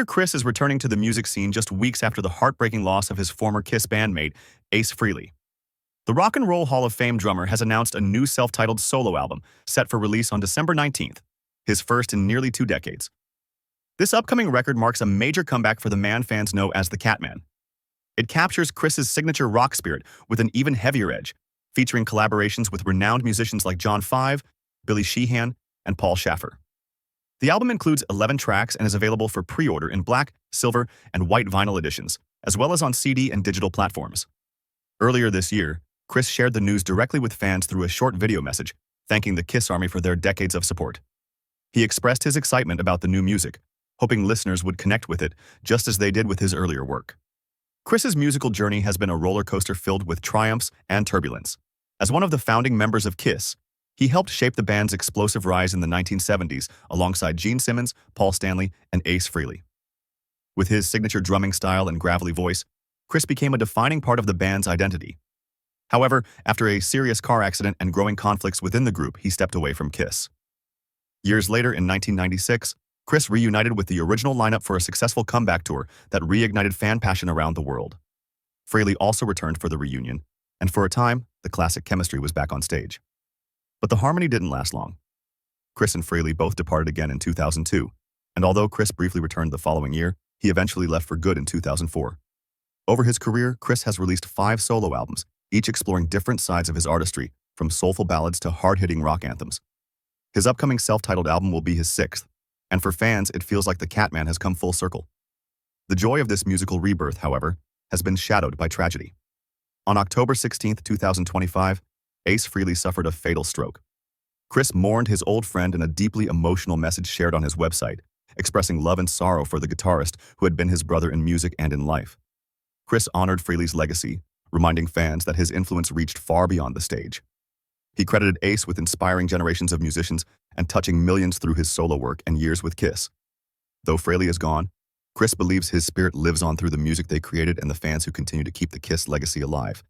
Criss is returning to the music scene just weeks after the heartbreaking loss of his former Kiss bandmate, Ace Frehley. The Rock and Roll Hall of Fame drummer has announced a new self-titled solo album set for release on December 19th, his first in nearly 2 decades. This upcoming record marks a major comeback for the man fans know as the Catman. It captures Criss's signature rock spirit with an even heavier edge, featuring collaborations with renowned musicians like John Five, Billy Sheehan, and Paul Shaffer. The album includes 11 tracks and is available for pre-order in black, silver, and white vinyl editions, as well as on CD and digital platforms. Earlier this year, Criss shared the news directly with fans through a short video message, thanking the Kiss Army for their decades of support. He expressed his excitement about the new music, hoping listeners would connect with it just as they did with his earlier work. Criss's musical journey has been a roller coaster filled with triumphs and turbulence. As one of the founding members of Kiss, he helped shape the band's explosive rise in the 1970s alongside Gene Simmons, Paul Stanley, and Ace Frehley. With his signature drumming style and gravelly voice, Criss became a defining part of the band's identity. However, after a serious car accident and growing conflicts within the group, he stepped away from Kiss. Years later, in 1996, Criss reunited with the original lineup for a successful comeback tour that reignited fan passion around the world. Frehley also returned for the reunion, and for a time, the classic chemistry was back on stage. But the harmony didn't last long. Criss and Frehley both departed again in 2002, and although Criss briefly returned the following year, he eventually left for good in 2004. Over his career, Criss has released 5 solo albums, each exploring different sides of his artistry, from soulful ballads to hard-hitting rock anthems. His upcoming self-titled album will be his 6th, and for fans, it feels like the Catman has come full circle. The joy of this musical rebirth, however, has been shadowed by tragedy. On October 16, 2025, Ace Frehley suffered a fatal stroke. Criss mourned his old friend in a deeply emotional message shared on his website, expressing love and sorrow for the guitarist who had been his brother in music and in life. Criss honored Frehley's legacy, reminding fans that his influence reached far beyond the stage. He credited Ace with inspiring generations of musicians and touching millions through his solo work and years with Kiss. Though Frehley is gone, Criss believes his spirit lives on through the music they created and the fans who continue to keep the Kiss legacy alive.